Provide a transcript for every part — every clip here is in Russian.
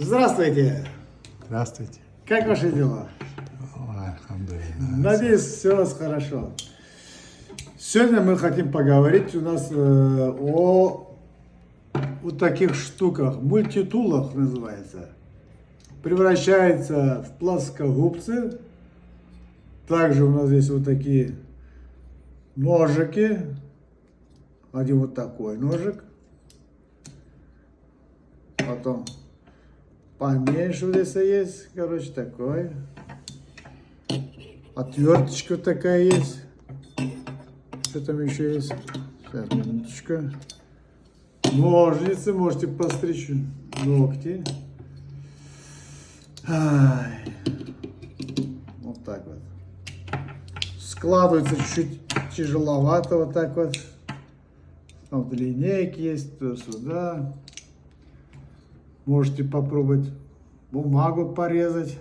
Здравствуйте! Здравствуйте. Как ваши дела? Альхамдулилля. Надеюсь, все у вас хорошо. Сегодня мы хотим поговорить у нас о вот таких штуках, мультитулах называется. Превращается в плоскогубцы. Также у нас здесь вот такие ножики. Один вот такой ножик. Потом поменьше вот здесь есть, короче, такой. Отверточка такая есть. Что там еще есть? Сейчас, минуточку. Ножницы, можете постричь ногти. Ай. Вот так вот. Складывается чуть-чуть тяжеловато, вот так вот. Вот линейки есть, туда-сюда. Можете попробовать бумагу порезать.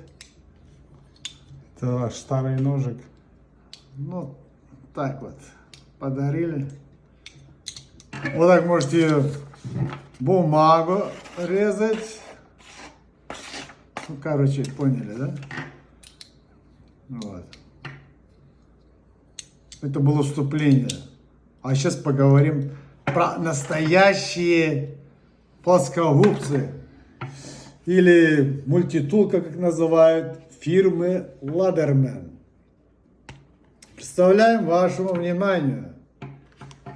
Это ваш старый ножик. Ну, так вот. Подарили. Вот так можете бумагу резать. Ну, короче, поняли, да? Вот. Это было вступление. А сейчас поговорим про настоящие плоскогубцы. Или мультитул, как их называют, фирмы Leatherman. Представляем вашему вниманию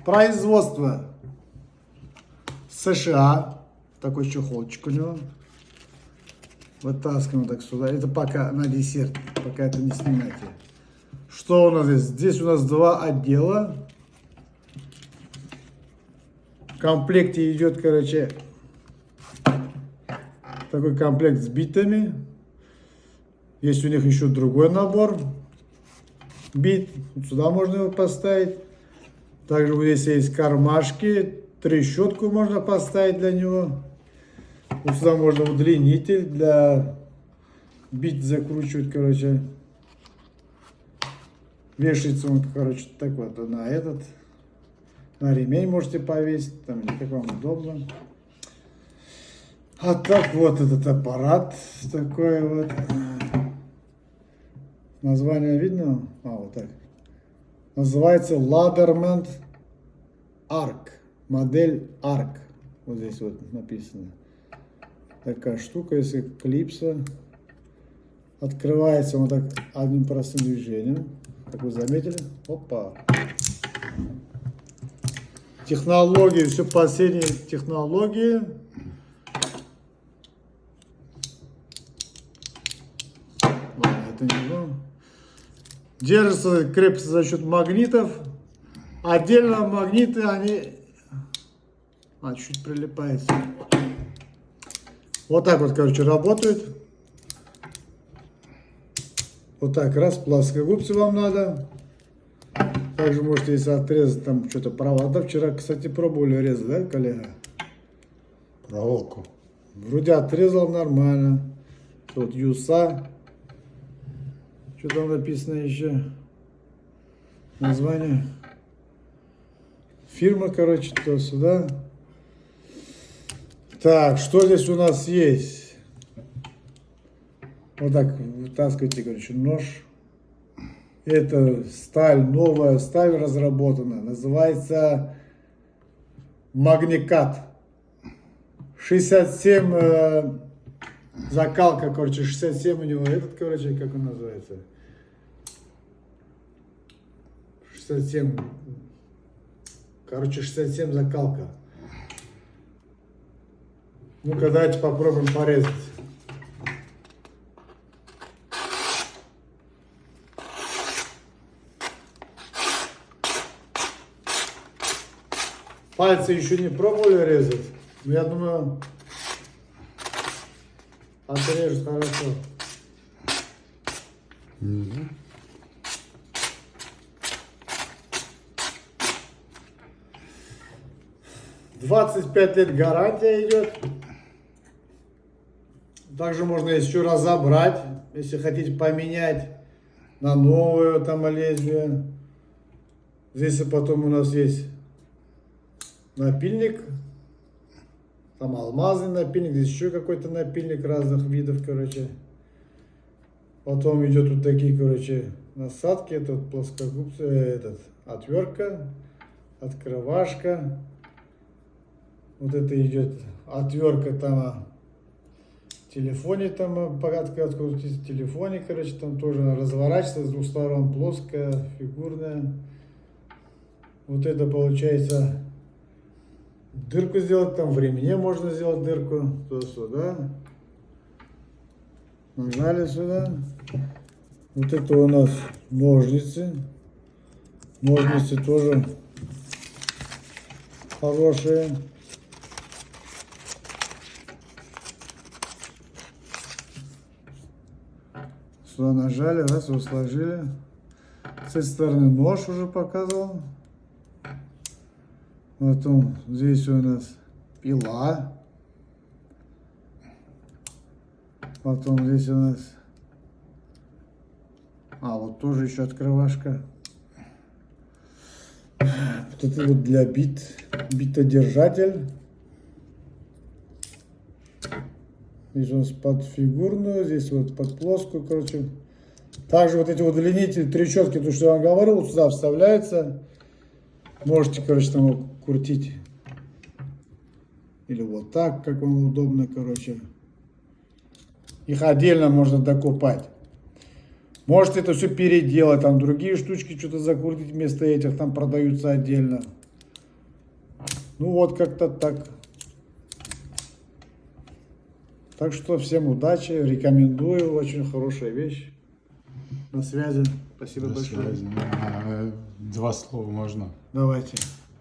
производство США. Такой чехолчик у него. Вытаскиваем так сюда. Это пока на десерт, пока это не снимайте. Что у нас здесь? Здесь у нас два отдела. В комплекте идет, короче, такой комплект с битами. Есть у них еще другой набор бит. Вот сюда можно его поставить. Также вот здесь есть кармашки. Трещотку можно поставить для него. Вот сюда можно удлинитель для бит закручивать, короче. Вешается он, короче, так вот на этот. На ремень можете повесить, там, или как вам удобно. А так вот этот аппарат такой вот. Название видно? А, вот так. Называется Leatherman Arc. Модель Arc. Вот здесь вот написано. Такая штука, если клипса. Открывается он так одним простым движением. Как вы заметили. Опа. Технологии, все последние технологии. Ладно, это не важно. Держится, крепится за счет магнитов. Отдельно магниты, они чуть прилипаются. Вот так вот, короче, работают. Вот так, раз, плоскогубцы вам надо. Также можете, если отрезать там что-то провода. Вчера, кстати, пробовали резать, да, коллега? Проволоку. Вроде отрезал нормально. Вот юса. Что там написано еще? Название. Фирма, короче, то сюда. Так, что здесь у нас есть? Вот так вытаскивайте, короче, нож. Это сталь, новая сталь разработана. Называется Магникат. 67 закалка, короче, 67 у него. Этот, короче, как он называется? 67. Короче, 67 закалка. Ну-ка, давайте попробуем порезать. Пальцы еще не пробовали резать, но я думаю, отрежут хорошо. 25 лет гарантия идет. Также можно еще разобрать, если хотите поменять на новое там лезвие. Здесь и потом у нас есть напильник Там алмазный напильник, здесь еще какой-то напильник разных видов, короче. Потом идет вот такие, короче, насадки. Это вот плоскогубцы, отвертка, открывашка. Вот это идет отвертка там в телефоне, там открутить в телефоне, короче, там тоже она разворачивается с двух сторон, плоская, фигурная. Вот это получается дырку сделать, там в ремне можно сделать дырку, туда-сюда. Нажали сюда. Вот это у нас ножницы. Ножницы тоже хорошие. Сюда нажали, раз, его сложили. С этой стороны нож уже показывал. Потом здесь у нас пила. Потом здесь у нас... вот тоже еще открывашка. Вот это вот для битодержатель. Здесь у нас под фигурную, здесь вот под плоскую, короче. Также вот эти вот удлинители, трещотки, то, что я вам говорил, вот сюда вставляется. Можете, короче, там его крутить. Или вот так, как вам удобно, короче. Их отдельно можно докупать. Можете это все переделать, там другие штучки что-то закрутить вместо этих, там продаются отдельно. Ну вот как-то так. Так что всем удачи, рекомендую, очень хорошая вещь. На связи, спасибо большое. Связи. Два слова можно. Давайте.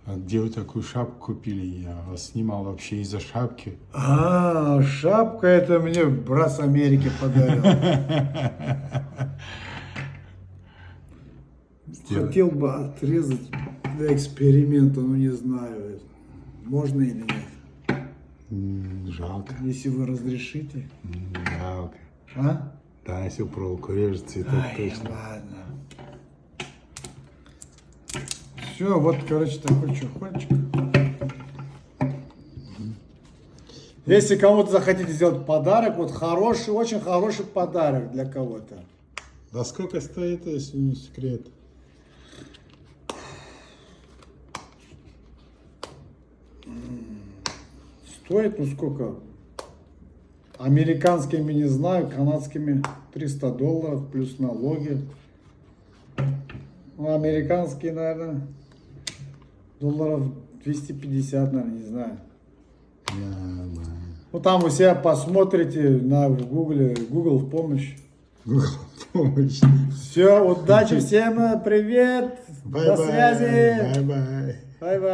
Где вы такую шапку купили? Я вас снимал вообще из-за шапки. Шапка это мне брат с Америки подарил. Хотел бы отрезать для эксперимента, но не знаю, можно или нет. Жалко. Если вы разрешите. Жалко. Да, если проволоку режет, цветок точно. Ладно. Все, вот, короче, такой чехольчик. Если кому-то захотите сделать подарок, вот хороший, очень хороший подарок для кого-то. Да сколько стоит, если не секрет? Стоит, ну сколько? Американскими не знаю, канадскими $300 плюс налоги. Ну, американские, наверное, долларов 250, наверное, не знаю. Ну там вы себя посмотрите на Гугле, Google в помощь. Google в помощь. Все, удачи всем, привет, до связи. Бай-бай. Бай-бай.